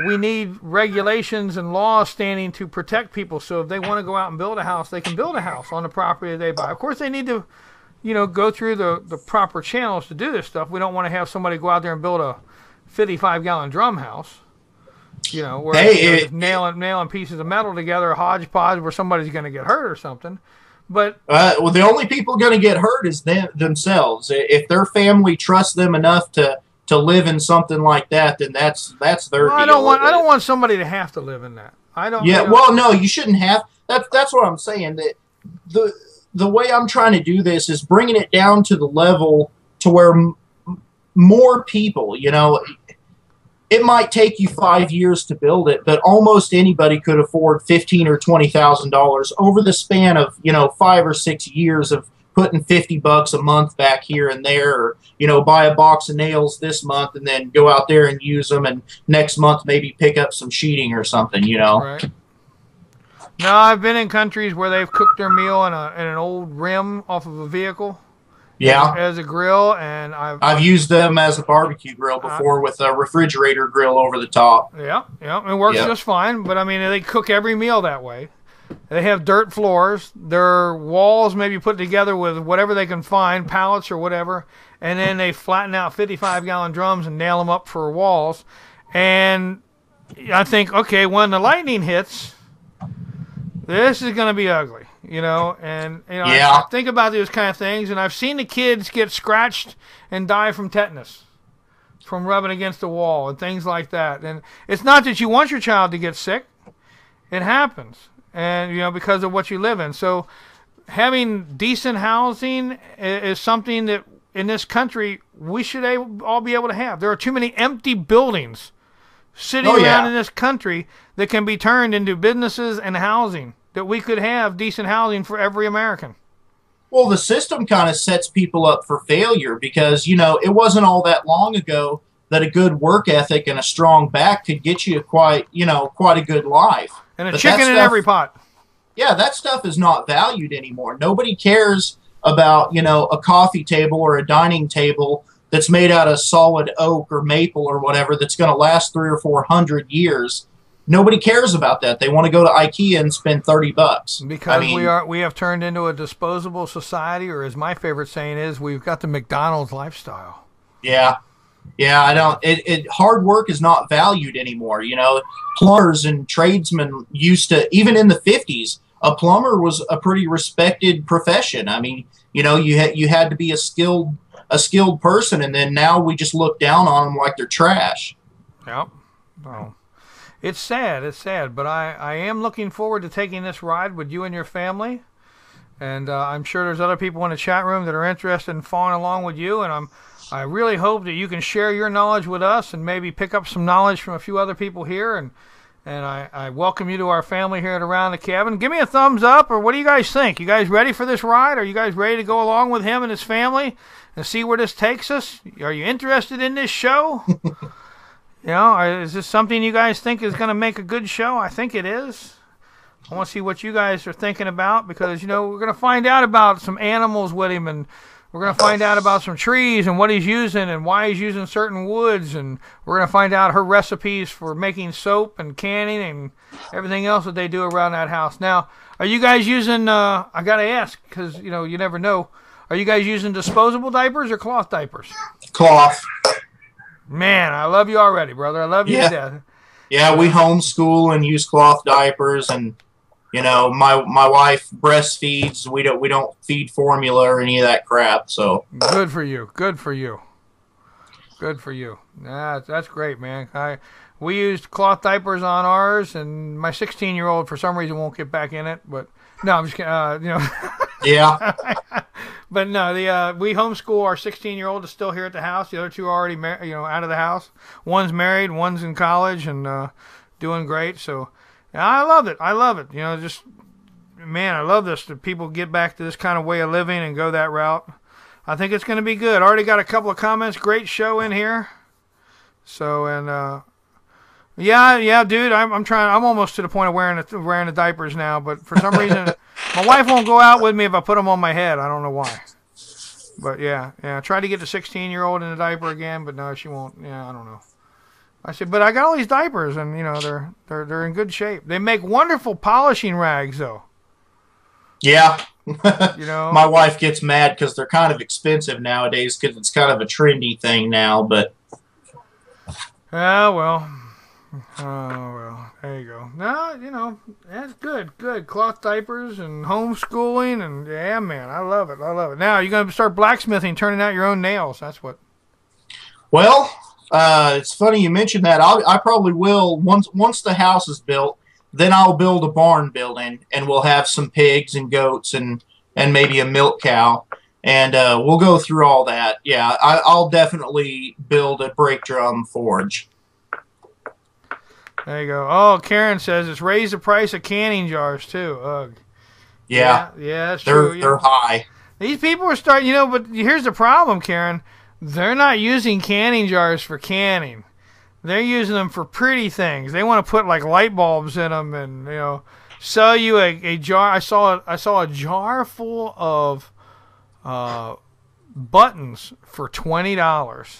we need regulations and laws standing to protect people. So if they want to go out and build a house, they can build a house on the property that they buy. Of course, they need to, go through the proper channels to do this stuff. We don't want to have somebody go out there and build a 55-gallon drum house. Where nailing pieces of metal together, a hodgepodge where somebody's going to get hurt or something. But the only people going to get hurt is themselves. If their family trusts them enough to live in something like that, then that's their deal. I don't want somebody to have to live in that. I don't. Yeah, well, no, you shouldn't have. That's what I'm saying. That the way I'm trying to do this is bringing it down to the level to where more people, it might take you 5 years to build it, but almost anybody could afford $15,000 or $20,000 over the span of 5 or 6 years of putting $50 a month back here and there, or buy a box of nails this month and then go out there and use them, and next month maybe pick up some sheeting or something. Right. Now, I've been in countries where they've cooked their meal in an old rim off of a vehicle, Yeah. as a grill, and I've used them as a barbecue grill before with a refrigerator grill over the top. Yeah, it works just fine. But I mean, they cook every meal that way. They have dirt floors. Their walls may be put together with whatever they can find, pallets or whatever, and then they flatten out 55-gallon drums and nail them up for walls. And I think, okay, when the lightning hits, this is going to be ugly. And I think about those kind of things, and I've seen the kids get scratched and die from tetanus, from rubbing against the wall and things like that. And it's not that you want your child to get sick; it happens, and because of what you live in. So, having decent housing is something that in this country we should all be able to have. There are too many empty buildings sitting around in this country that can be turned into businesses and housing. That we could have decent housing for every American. Well, the system kind of sets people up for failure because, it wasn't all that long ago that a good work ethic and a strong back could get you quite a good life. And a chicken in every pot. Yeah, that stuff is not valued anymore. Nobody cares about, a coffee table or a dining table that's made out of solid oak or maple or whatever that's going to last 300 or 400 years. Nobody cares about that. They want to go to IKEA and spend $30. Because we have turned into a disposable society, or as my favorite saying is, we've got the McDonald's lifestyle. Yeah. I don't. Hard work is not valued anymore. Plumbers and tradesmen used to, even in the 50s, a plumber was a pretty respected profession. I mean, you had to be a skilled person, and then now we just look down on them like they're trash. Yep. Oh. It's sad, but I am looking forward to taking this ride with you and your family, and I'm sure there's other people in the chat room that are interested in following along with you, and I really hope that you can share your knowledge with us and maybe pick up some knowledge from a few other people here, and I welcome you to our family here at Around the Cabin. Give me a thumbs up, or what do you guys think? You guys ready for this ride? Are you guys ready to go along with him and his family and see where this takes us? Are you interested in this show? Is this something you guys think is going to make a good show? I think it is. I want to see what you guys are thinking about because, we're going to find out about some animals with him, and we're going to find out about some trees and what he's using and why he's using certain woods, and we're going to find out her recipes for making soap and canning and everything else that they do around that house. Now, are you guys using, I got to ask because, you never know, are you guys using disposable diapers or cloth diapers? Cloth. Man, I love you already, brother. I love you to death. Yeah, we homeschool and use cloth diapers, and my wife breastfeeds. We don't feed formula or any of that crap. So good for you. That's great, man. We used cloth diapers on ours, and my 16-year-old for some reason won't get back in it. But no, I'm just kidding. Yeah. But no, we homeschool. Our 16-year-old is still here at the house. The other two are already, out of the house. One's married, one's in college, and doing great. So I love it. I love this. That people get back to this kind of way of living and go that route. I think it's going to be good. Already got a couple of comments. Great show in here. So yeah, dude. I'm trying. I'm almost to the point of wearing the diapers now, but for some reason. My wife won't go out with me if I put them on my head. I don't know why. But yeah. I tried to get the 16-year-old in a diaper again, but no, she won't. Yeah, I don't know. I said, but I got all these diapers, and they're in good shape. They make wonderful polishing rags, though. Yeah. My wife gets mad because they're kind of expensive nowadays because it's kind of a trendy thing now. But well, there you go. No, that's good. Cloth diapers and homeschooling, and yeah, man, I love it. Now you're gonna start blacksmithing, turning out your own nails. That's what. Well, it's funny you mentioned that. I probably will once the house is built. Then I'll build a barn building, and we'll have some pigs and goats and maybe a milk cow, and we'll go through all that. Yeah, I'll definitely build a brake drum forge. There you go. Oh, Karen says it's raised the price of canning jars too. Ugh. Yeah, that's true. They're high. These people are starting, but here's the problem, Karen. They're not using canning jars for canning. They're using them for pretty things. They want to put like light bulbs in them, and sell you a jar. I saw a jar full of buttons for $20.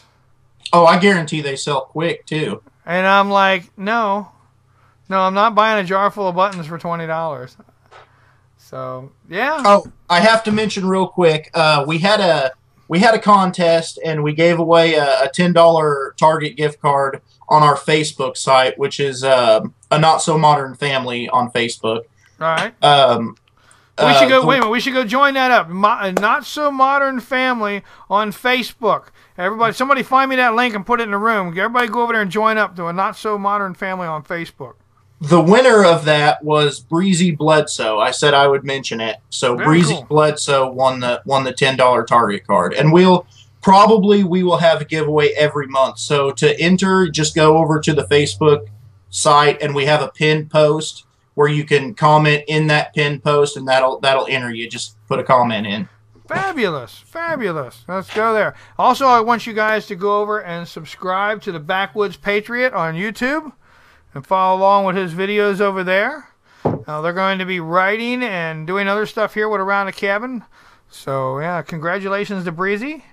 Oh, I guarantee they sell quick too. And I'm like, no, I'm not buying a jar full of buttons for $20. So yeah. Oh, I have to mention real quick. We had a contest, and we gave away a $10 Target gift card on our Facebook site, which is a Not So Modern Family on Facebook. All right. We should go. Wait a minute. We should go join that up. Not So Modern Family on Facebook. Everybody, somebody find me that link and put it in the room. Everybody go over there and join up to a Not So Modern Family on Facebook. The winner of that was Breezy Bledsoe. I said I would mention it. So Very Breezy cool. Bledsoe won the $10 Target card, and we will have a giveaway every month. So to enter, just go over to the Facebook site, and we have a pinned post where you can comment in that pinned post, and that'll enter you. Just put a comment in. Fabulous. Let's go there. Also, I want you guys to go over and subscribe to the Backwoods Patriot on YouTube and follow along with his videos over there. They're going to be writing and doing other stuff here with Around the Cabin. So, yeah, congratulations to Breezy.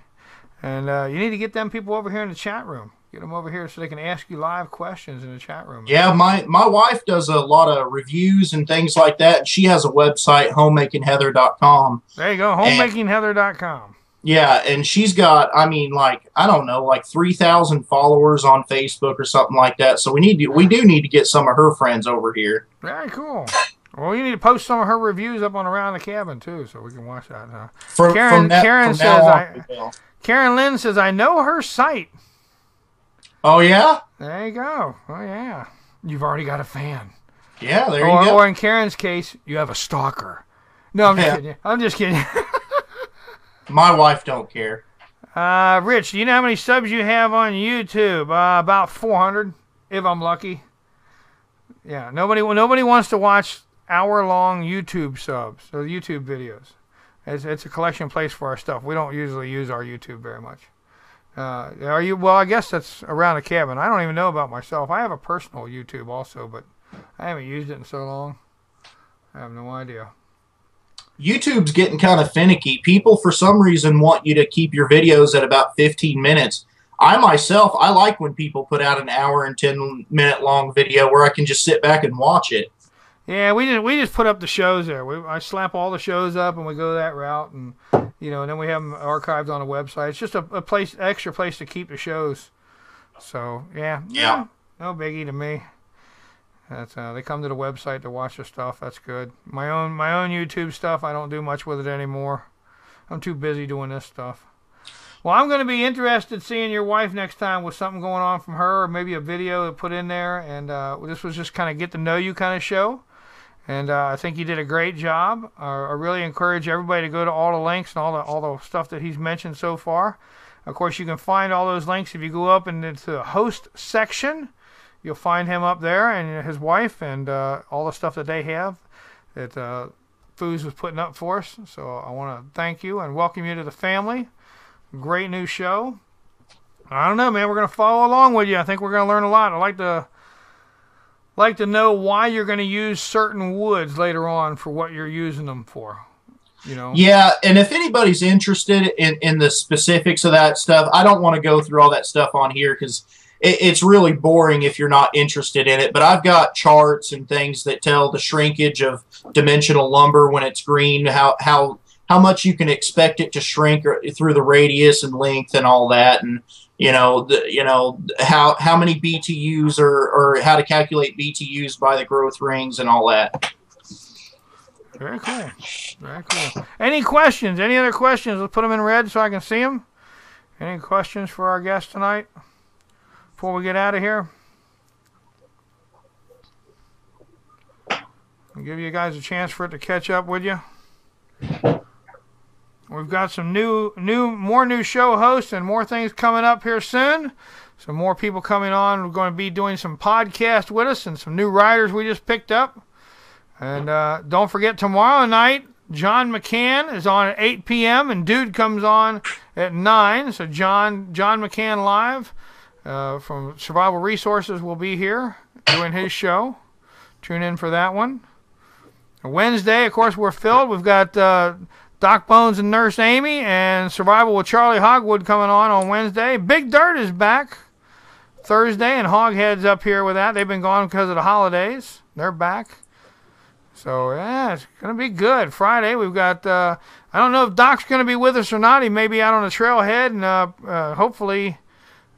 And you need to get them people over here in the chat room. Get them over here so they can ask you live questions in the chat room. Yeah, my wife does a lot of reviews and things like that. And she has a website, homemakingheather.com. There you go, homemakingheather.com. Yeah, and she's got, I don't know, like 3,000 followers on Facebook or something like that. So we do need to get some of her friends over here. Very cool. Well, you need to post some of her reviews up on Around the Cabin too, so we can watch that. Karen Lynn says, I know her site. Oh yeah? There you go. Oh yeah. You've already got a fan. Yeah, there you go. Or in Karen's case, you have a stalker. No, I'm just kidding. I'm just kidding. My wife don't care. Rich, do you know how many subs you have on YouTube? About 400, if I'm lucky. Yeah, nobody wants to watch hour-long YouTube subs or YouTube videos. It's a collection place for our stuff. We don't usually use our YouTube very much. Are you? Well, I guess that's Around the Cabin. I don't even know about myself. I have a personal YouTube also, but I haven't used it in so long. I have no idea. YouTube's getting kind of finicky. People, for some reason, want you to keep your videos at about 15 minutes. I like when people put out an hour and 10-minute long video where I can just sit back and watch it. Yeah, we just put up the shows there. I slap all the shows up and we go that route, and and then we have them archived on a website. It's just a extra place to keep the shows. So yeah, no biggie to me. That's they come to the website to watch the stuff. That's good. My own YouTube stuff, I don't do much with it anymore. I'm too busy doing this stuff. Well, I'm going to be interested seeing your wife next time with something going on from her, or maybe a video to put in there. And this was just kind of get to know you kind of show. And I think you did a great job. I really encourage everybody to go to all the links and all the stuff that he's mentioned so far. Of course, you can find all those links if you go up into the host section. You'll find him up there and his wife and all the stuff that they have that Foos was putting up for us. So I want to thank you and welcome you to the family. Great new show. I don't know, man. We're going to follow along with you. I think we're going to learn a lot. I'd like to know why you're going to use certain woods later on for what you're using them for. Yeah, and if anybody's interested in the specifics of that stuff, I don't want to go through all that stuff on here because it's really boring if you're not interested in it. But I've got charts and things that tell the shrinkage of dimensional lumber when it's green, how much you can expect it to shrink through the radius and length and all that, and how many BTUs or how to calculate BTUs by the growth rings and all that. Very cool. Very cool. Any questions? Any other questions? Let's put them in red so I can see them. Any questions for our guest tonight before we get out of here? I'll give you guys a chance for it to catch up with you. We've got some more new show hosts and more things coming up here soon. Some more people coming on. We're going to be doing some podcasts with us and some new writers we just picked up. And don't forget, tomorrow night, John McCann is on at 8 p.m. and Dude comes on at 9. So John McCann live from Survival Resources will be here doing his show. Tune in for that one. Wednesday, of course, we're filled. We've got Doc Bones and Nurse Amy, and Survival with Charlie Hogwood coming on Wednesday. Big Dirt is back Thursday, and Hoghead's up here with that. They've been gone because of the holidays. They're back. So, yeah, it's going to be good. Friday, we've got, I don't know if Doc's going to be with us or not. He may be out on the trailhead, and hopefully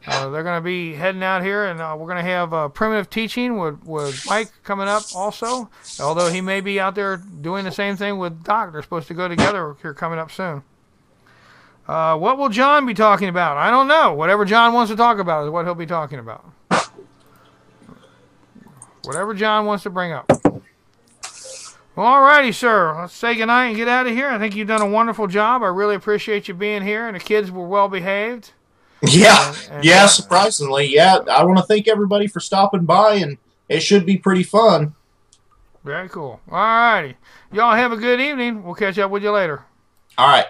they're going to be heading out here, and we're going to have primitive teaching with Mike coming up also, although he may be out there doing the same thing with Doc. They're supposed to go together here coming up soon. What will John be talking about? I don't know. Whatever John wants to talk about is what he'll be talking about. Whatever John wants to bring up. All righty, sir. Let's say goodnight and get out of here. I think you've done a wonderful job. I really appreciate you being here, and the kids were well behaved. Yeah, surprisingly. Yeah, I want to thank everybody for stopping by, and it should be pretty fun. Very cool. All righty. Y'all have a good evening. We'll catch up with you later. All right.